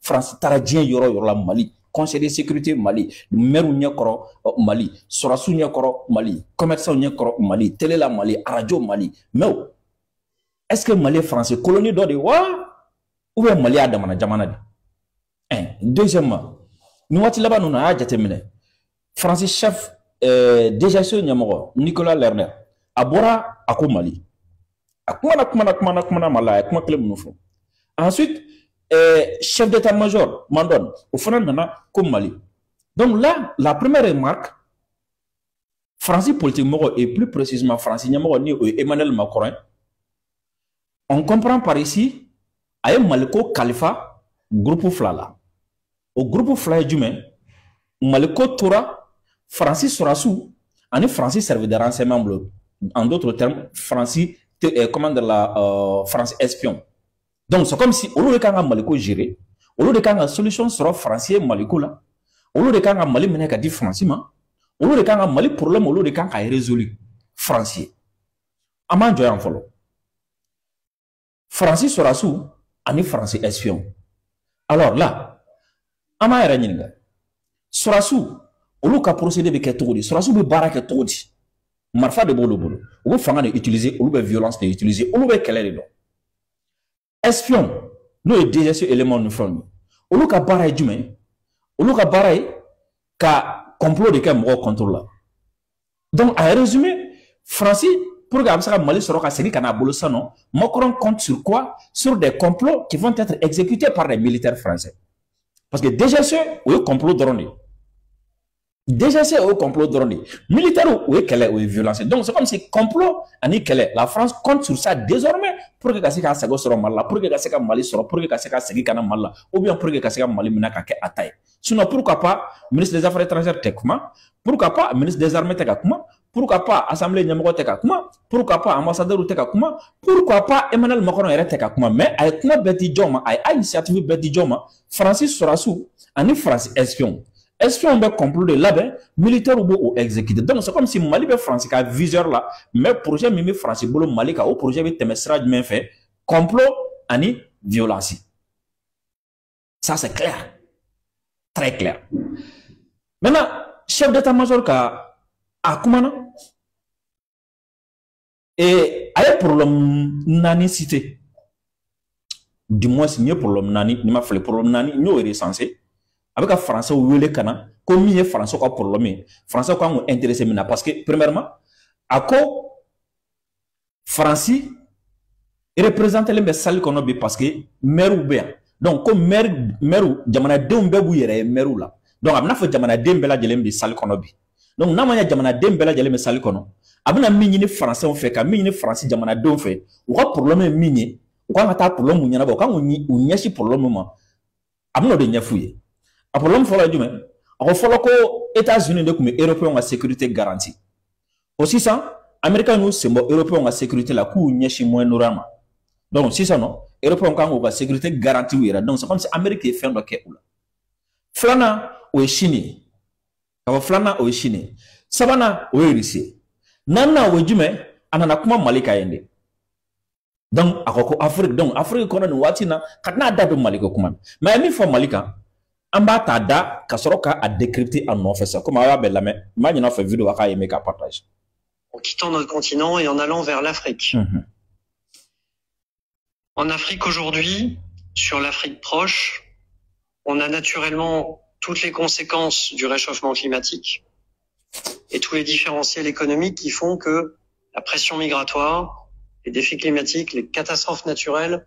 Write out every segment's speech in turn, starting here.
France taradien yoro la Mali, Conseil de sécurité Mali, maire nyakoro Mali, Sorasu nyakoro Mali, commerçant nyakoro Mali, télé la Mali, radio Mali. Mais est-ce que Mali est français colonie d'or de wa ou bien Mali a damana jamana? Deuxièmement, nous avons là-bas nous na jatemine. Français chef déjà ce nyamoro Nicolas Lerner abora ako Mali. Akumana Mala, akuma klem noufou. Ensuite chef d'état-major Mandon au fond comme Mali. Donc là la première remarque français politique moro et plus précisément français nyamoro ni Emmanuel Macron. On comprend par ici aye Maliko Khalifa groupe Flala. Au groupe Flala Djumen Maliko Tora Francis Sorassou en français servi de renseignement bleu. En d'autres termes Francis commande la France espion. Donc c'est comme si au lieu de quand Maliko géré, au lieu de quand la solution sera français Maliko là, au lieu de quand Mali mena ka di français au lieu de quand Mali problème au lieu de quand a résolu français. Aman joyan follow. Francis Sorassou en français espion. Alors là, ama era nyinga. Sorassou au lieu ka procéder be ketodi, Sorassou be baraka todi. Marfa de bolo bolo. Ou fanga de utiliser, ou be violence de utiliser, ou be kele de espion, nous est déjà ce élément nous forme. Au lieu de baraye du main, au lieu de baraye, ka complot de quel mot contrôle là. Donc, à résumer, Francis, pour que ça Mali sera cassé, qu'on a boulot ça non, Macron compte sur quoi? Sur des complots qui vont être exécutés par les militaires français. Parce que déjà ce, oui, complot droné. Déjà c'est au complot droné. Militaire ou quelle est ou violence. Donc c'est comme si complot ani quelle est. La France compte sur ça désormais pour que Kassika Sago sera mal là, pour que Kassika Mali sera, pour que Kassika Segikana mal là, ou bien pour que Kassika Mali menaka ke ataye. Sinon pourquoi pas ministre des Affaires étrangères Tekuma, pourquoi pas ministre des Armées Tekakuma, pourquoi pas Assemblée Nyamoro Tekakuma, pourquoi pas ambassadeur Tekakuma, pourquoi pas Emmanuel Macron et Tekakuma. Mais avec une bête Joma, avec une initiative bête Joma, Francis Sorassou, ani France espion. Est-ce qu'on a complot de là-bas, militaire ou exécuté? Donc c'est comme si Mali est français qui a viseur là, mais projet Mimi français bolo Mali qui a au projet de Temesra du même fait, complot ani violence. Ça c'est clair, très clair. Maintenant, chef d'état-major a Koumana et a un problème nani cité. Du moins c'est mieux problème nani, il m'a fait le problème nani, nous est censé. Avec un français ou le cana, comme il est français quoi problème, français quoi nous intéresse maintenant parce que premièrement, à quoi français représente les messages qu'on a parce que maire ou bien donc comme maire ou jamana dembe bu yere maire ou là donc amna fa jamana dembe la jelem de sal qu'on a donc na manya jamana dembe la jelem sal kono abna minyi ni français on fait ka minyi ni français jamana don fait ou quoi problème minyi ou quoi ta problème ou nyana ba quand on nyashi problème ma abna de nyafuye. Le problème c'est que il faut que les États-Unis et les Européens ont la sécurité garantie. Aussi ça, les Américains nous c'est bon, Européens ont la sécurité la cour n'y moins normalement. Donc si ça non, les Européens ont la sécurité garantie oui. Donc c'est comme si l'Amérique est fait dans quel ou là. Flana ou Chine, quand Flana ou Chine, Savana ou Russie, Nana ou Jume, anana kuma Malika yende. Donc Afrique, donc Afrique qu'on a nous watina, quand date de Malika kuma. Mais il faut Malika. Amba tada kasoroka a décrypté en non fait ça comme à la mais maintenant fait vidéo à aimer qu'à partage en quittant notre continent et en allant vers l'Afrique. En Afrique aujourd'hui, sur l'Afrique proche, on a naturellement toutes les conséquences du réchauffement climatique et tous les différentiels économiques qui font que la pression migratoire, les défis climatiques, les catastrophes naturelles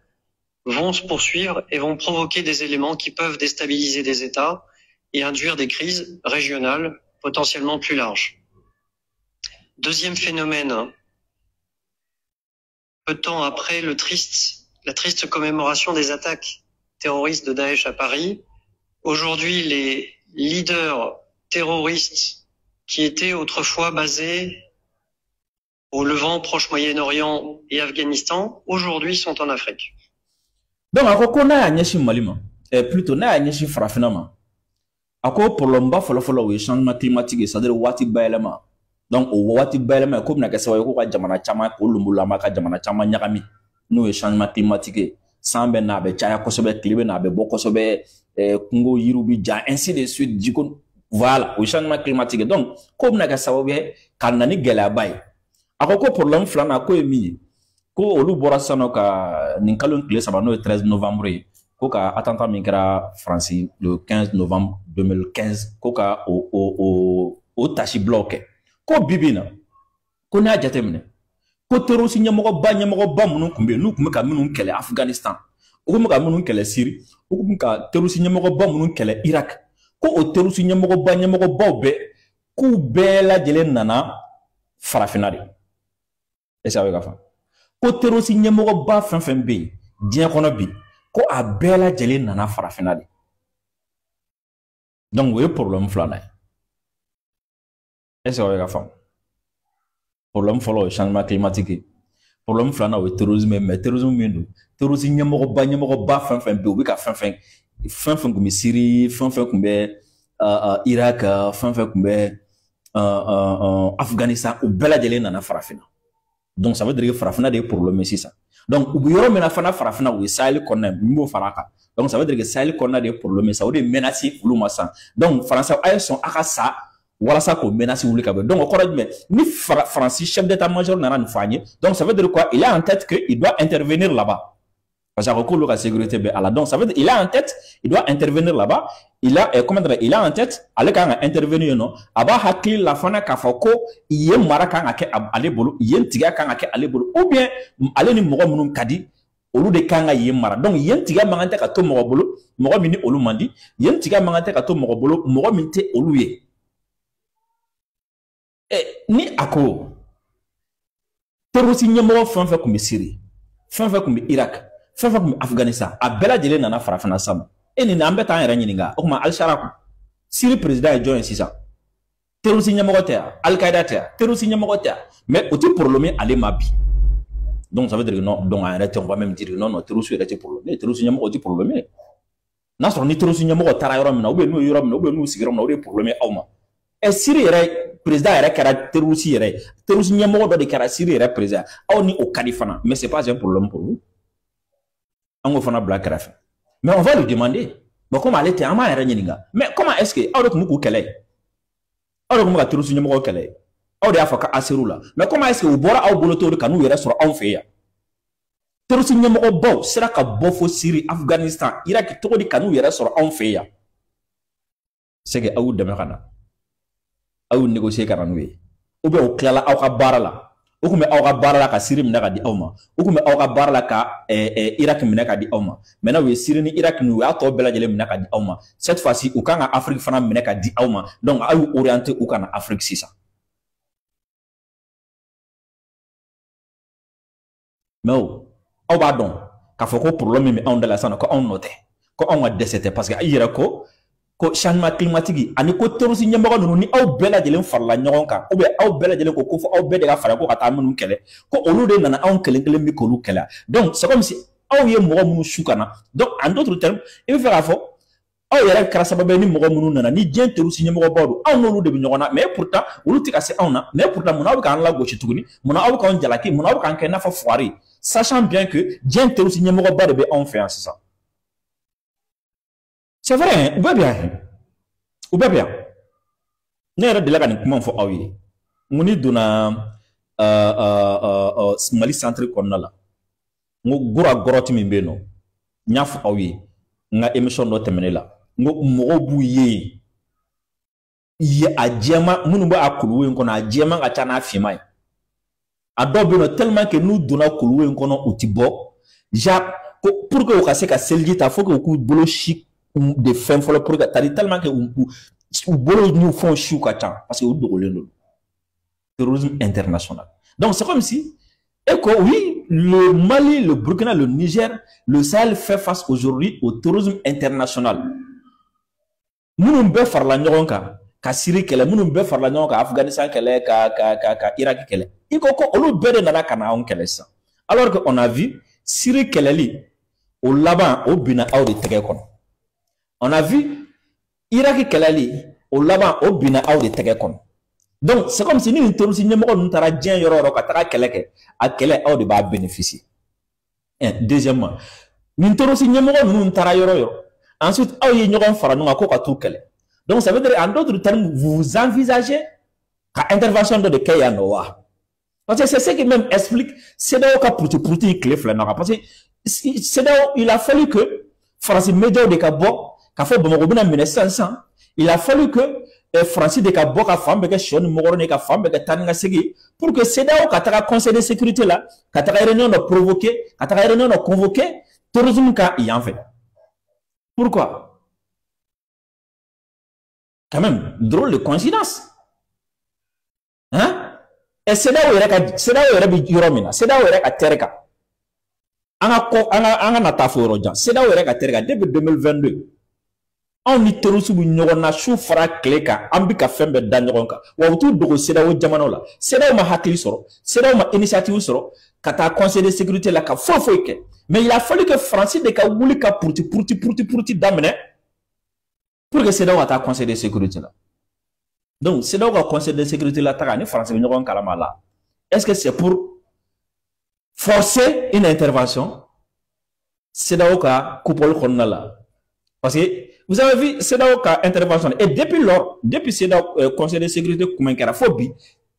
vont se poursuivre et vont provoquer des éléments qui peuvent déstabiliser des États et induire des crises régionales potentiellement plus larges. Deuxième phénomène, peu de temps après la triste commémoration des attaques terroristes de Daesh à Paris, aujourd'hui les leaders terroristes qui étaient autrefois basés au Levant, Proche-Moyen-Orient et Afghanistan, aujourd'hui sont en Afrique. Donc, à quoi on a un malima, plutôt na un frafinama. À quoi pour l'omba follow changement climatique, c'est-à-dire wati bailama. Donc, au wati comme na kasa wa jamana chama ko lumbula maka jamana chama nyakami. Nous changement climatique. san bɛ na a bɛ caya kosɛbɛ tile bɛ na a bɛ bɔ kosɛbɛ kungo yiriw bi ja ainsi de suite jiko voilà o changement climatique donc ko bɛna kɛ sababu ye ka na ni gɛlɛyaba ye a ko problème filanan ko ye min ye ko olu bɔra sisan nɔ ka nin kalo in tile saba n'o ye 13 novembre ye ko ka attentat min kɛra Faransi le 15 novembre 2015 ko ka o tasi bila kɛ ko bi bi in na ko n'a jateminɛ ko terroriste ɲɛmɔgɔba minnu tun bɛ yen n'u tun bɛ ka minnu kɛlɛ Afghanistan u tun bɛ ka minnu kɛlɛ Syrie u tun bɛ ka terroriste ɲɛmɔgɔba minnu kɛlɛ Irak ko o terroriste ɲɛmɔgɔbaw bɛɛ k'u bɛɛ lajɛlen nana farafinna de est-ce que a bɛ ka faamu ko terroriste ɲɛmɔgɔba fɛn fɛn bɛ yen diɲɛ kɔnɔ bi ko a bɛɛ lajɛlen nana farafinna de donc o ye problème filanan ye est-ce que a bɛ ka faamu problème fɔlɔ o ye changement climatique ye problème filanan o ye terrorisme ye mais terrorisme min don terroriste ɲɛmɔgɔba fɛn fɛn bɛ yen u bɛ ka fɛn fɛn tun bɛ Syrie fɛn fɛn tun bɛ Irak fɛn fɛn tun bɛ Afghanistan u bɛɛ lajɛlen nana farafinna donc ça veut dire que farafinna de ye problème ye sisan donc u bɛ yɔrɔ min na fana farafinna o ye Sahel kɔnɔna ye n b'o fara a kan donc ça veut dire que Sahel kɔnɔna de ye problème ye sa o de ye menace olu ma sisan donc faransa a ye sɔn a ka sa walasa k'o menace wuli ka bɔ donc o kɔrɔ ye jumɛn ni Faransi chef d'état-major nana nin fɔ an ye donc ça veut dire quoi il a en tête que il doit intervenir là-bas parce que ko la sécurité bɛ a la donc ça veut dire il a en tête il doit intervenir là-bas il a comment dire il a en tête ale kan ka intervenir non a b'a hakili la fana k'a fɔ ko yen mara kan ka kɛ ale bolo yen tigiya kan ka kɛ ale bolo ou bien ale ni mɔgɔ minnu ka di olu de kan ka yen mara donc yen tigiya man kan tɛ ka to mɔgɔ bolo mɔgɔ min ni olu man di yen tigiya man kan tɛ ka to mɔgɔ bolo mɔgɔ min tɛ olu ye ni a ko terroriste ɲɛmɔgɔ fɛn fɛn tun bɛ Syrie fɛn fɛn tun bɛ Irak fɛn fɛn tun bɛ Afghanistan a bɛɛ lajɛlen nana farafinna sisan nin an bɛ t'an yɛrɛ ɲininka o tuma Al-Shara kun Syrie président ye jɔn ye sisan terroriste ɲɛmɔgɔ tɛ yan Al-Qaïda tɛ yan terroriste ɲɛmɔgɔ tɛ yan mais o tɛ problème ye ale ma bi donc ça veut dire que non donc en réalité on va même dire non terroriste yɛrɛ tɛ problème terroriste ɲɛmɔgɔ tɛ problème ye n'a sɔrɔ ni terroriste ɲɛmɔgɔ taara yɔrɔ min na ou bien n'u ye yɔrɔ min na ou bien n'u sigira yɔrɔ min na o de ye problème ye aw ma Syrie yɛrɛ président yɛrɛ kɛra terroriste yɛrɛ terroriste ɲɛmɔgɔ dɔ de kɛra Syrie yɛrɛ président aw ni o ka di fana mais c'est pas un problème pour vous an k'o fana bila kɛrɛfɛ mais on va lui demander bon comme ale tɛ an b'a yɛrɛ ɲininka mais comment est-ce que aw de tun bɛ k'u kɛlɛ aw de tun bɛ ka terroriste ɲɛmɔgɔ kɛlɛ aw de y'a fɔ ka asser'u la mais comment est-ce que u bɔra aw bolo cogo di ka n'u yɛrɛ sɔrɔ anw fɛ yan terroriste ɲɛmɔgɔbaw sera ka bɔ fo Syrie Afghanistan Irak cogo di ka n'u yɛrɛ sɔrɔ anw fɛ yan c'est que aw y'u dɛmɛ ka na aw y'u négocier ka na n'u ye ou bien u tilala aw ka baara la u tun bɛ aw ka baara la ka Syrie minɛ ka di aw ma u tun bɛ aw ka baara la ka Irak minɛ ka di aw ma maintenant u ye Syrie ni Irak ni u y'a tɔ bɛɛ lajɛlen minɛ ka di aw ma cette fois-ci u kan ka Afrique fana minɛ ka di aw ma donc aw y'u orienter u kana Afrique sisan mais aw b'a dɔn k'a fɔ ko problème min bɛ anw da la sisan ko anw nɔ tɛ ko anw ka dɛsɛ tɛ parce que i yɛrɛ ko changement climatique ani ko terroriste ɲɛmɔgɔ ninnu ni aw bɛɛ lajɛlen farala ɲɔgɔn kan ou bien aw bɛɛ lajɛlen ko fɔ aw bɛɛ de ka fara ko ka taa minnu kɛlɛ ko olu de nana anw kelen kelen bi k'olu kɛlɛ donc c'est comme si aw ye mɔgɔ minnu su ka na donc en d'autres termes i bɛ fɛ k'a fɔ aw yɛrɛ kɛra sababu ye ni mɔgɔ minnu nana ni diɲɛ terroriste ɲɛmɔgɔbaw don aw n'olu de bɛ ɲɔgɔn na mais pourtant olu tɛ ka se anw na mais pourtant mun na aw bɛ k'an lagosi tuguni mun na aw bɛ k'an jalaki mun na aw bɛ k'an kɛ i n'a fɔ foire sachant bien que diɲɛ terroriste ɲɛmɔgɔba de bɛ anw fɛ yan sisan c'est vrai u bɛɛ bɛ yan u bɛɛ bɛ yan ne yɛrɛ delila ka nin kuma fɔ aw ye n ko ni donna Mali centre kɔnɔna la n ko gora gɔrɔti min bɛ yen nɔ n y'a fɔ aw ye n ka émission dɔ tɛmɛnen la n ko mɔgɔw b'u ye a jɛman minnu bɛ a kuluwo in kɔnɔ a jɛman ka ca n'a finman ye a dɔw bɛ yen nɔ tellement que n'u donna kuluwo in kɔnɔ u tɛ bɔ ja ko pour que u ka se ka seliji ta faut que u k'u bolo si de fɛn fɔlɔ pour que tellement que u bolo n'u fɛnw siw ka ca parce que u dogolen don terrorisme international donc c'est comme si et que oui le Mali le Burkina le Niger le Sahel fait face aujourd'hui au terrorisme international minnu bɛɛ farala ɲɔgɔn kan ka Syrie kɛlɛ minnu bɛɛ farala ɲɔgɔn kan Afghanistan kɛlɛ ka Irak kɛlɛ i ko olu bɛɛ de nana ka na anw kɛlɛ sisan alors que on a vu Syrie kɛlɛli o laban o binna aw de tɛgɛ kɔnɔ on a vu Irak kɛlɛli o laban o binna aw de tɛgɛ kɔnɔ donc c'est comme si ni terroriste ɲɛmɔgɔ ninnu taara diɲɛ yɔrɔ o yɔrɔ ka taga kɛlɛ kɛ a kɛlɛ aw de b'a bénéficier deuxièmement nin terroriste ɲɛmɔgɔ ninnu taara yɔrɔ yɔrɔ ensuite aw ye ɲɔgɔn fara ɲɔgɔn kan ko ka t'u kɛlɛ donc ça veut dire en d'autres termes vous envisagez ka intervention dɔ de kɛ yan nɔ wa parce que c'est ce qui même explique CEDEAO ka puruti tile fila nɔ parce que CEDEAO il a fallu que France médiaw de ka bɔ ka fɔ Bamakɔ bɛna minɛ sisan il a fallu que France de ka bɔ ka fan bɛɛ kɛ sɔ ni mɔgɔrɔ ni ka fan bɛɛ kɛ taa ni ka segin pour que CEDEAO ka taga conseil de sécurité la ka taga réunion dɔ provoquer ka taga réunion dɔ convoquer terrorisme ka yan fɛ pourquoi quand même drôle de coïncidence hein et CEDEAO yɛrɛ bɛ yɔrɔ min na CEDEAO yɛrɛ ka terre kan an ka na taa fo yɔrɔ jan CEDEAO yɛrɛ ka terre kan depuis 2022 anw ni terroriste bɛ ɲɔgɔn na su fara tile kan an bɛ ka fɛn bɛɛ da ɲɔgɔn kan wa u t'u dogo CEDEAO jamanaw la CEDEAO ma hakili sɔrɔ CEDEAO ma initiative sɔrɔ ka taa conseil de sécurité la ka foyi kɛ mais il a fallu que France de ka wuli ka puruti daminɛ pour que CEDEAO ka taa conseil de sécurité la donc CEDEAO ka conseil de sécurité la taga ni France bɛ ɲɔgɔn kalama la est-ce que c'est pour forcer une intervention CEDEAO ka coupole kɔnɔna la parce que vous avez vu CEDEAO ka intervention et depuis CEDEAO conseil de sécurité kuma kɛra fo bi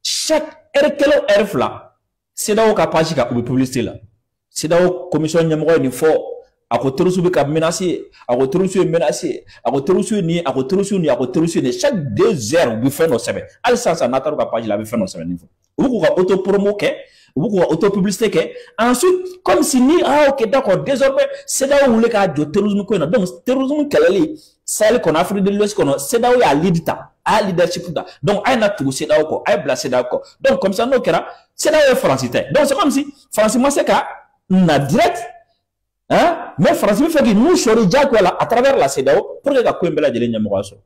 chaque heure kelen heure fila CEDEAO ka page ka u bɛ publicité la CEDEAO commission ɲɛmɔgɔ ye nin fɔ a ko terroriste bɛ ka menacer a ko terroriste ye menacer a ko terroriste ye nin a ko terroriste nin a ko terroriste nin chaque 2 heures u bɛ fɛn dɔ sɛbɛn hali sisan n'a taara u ka page la a bɛ fɛn dɔ sɛbɛn nin fɔ u bɛ k'u ka auto promo kɛ u bɛ k'u ka auto publicité kɛ ensuite comme si ni ok d'accord désormais CEDEAO wuli k'a jɔ terrorisme ko in na donc terrorisme kɛlɛli Sahel kɔnɔ Afrique de l'Ouest kɔnɔ CEDEAO y'a lead ta a y'a leadership ta donc a ye na tugu CEDEAO kɔ a ye bila CEDEAO kɔ donc comme ça n'o kɛra CEDEAO ye France tɛ donc c'est comme si France ma se ka na direct hein mais France bɛ fɛ k'i n'u sɔrɔ diyagoya la à travers la CEDEAO pour que ka ko in bɛɛ lajɛlen ɲɛmɔgɔya sɔrɔ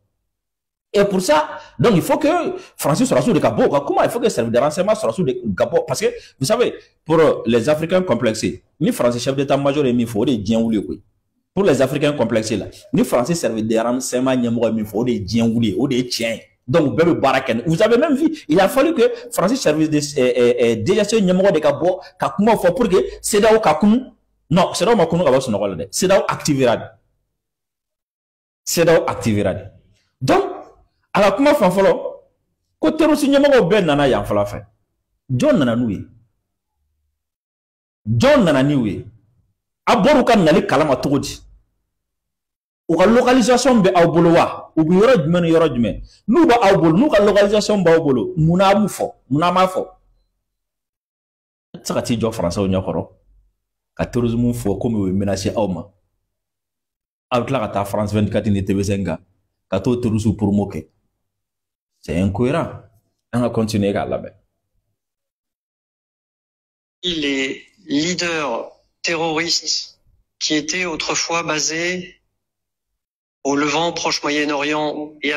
et pour ça donc il faut que France soit sous de capot comment il faut que service de renseignement soit sous de capot parce que vous savez pour les Africains complexés ni français chef d'état-major est mis faut des diens ou pour les Africains complexés là ni français service de renseignement ɲɛmɔgɔ min faut des diens ou des tiens donc bɛɛ bɛ baara kɛ vous avez même vu il a fallu que français service de DGC ɲɛmɔgɔ de ka bɔ ka kuma fɔ pour que CEDEAO ka kunu non CEDEAO ma kunu ka bɔ sunɔgɔ la dɛ CEDEAO activera de donc a ka kuma fan fɔlɔ ko terroriste ɲɛmɔgɔw bɛɛ nana yan fɔlɔ fɛ jɔn nana n'u ye a bɔr'u ka nali kalama cogo di u ka localisation bɛ aw bolo wa u bɛ yɔrɔ jumɛn ni yɔrɔ jumɛn n'u bɛ aw bolo n'u ka localisation b'aw bolo munna a b'u fɔ munna a m'a fɔ a tɛ se ka t'i jɔ Français ɲɛkɔrɔ ka terrorisme fɔ komi u ye menacer aw ma aw bɛ tila ka taa France 24 ni TV5 kan ka t'o terroriste promo kɛ c'est incohérent on va continuer à la baie. Les leaders terroristes qui étaient autrefois basés au Levant, Proche-Moyen-Orient et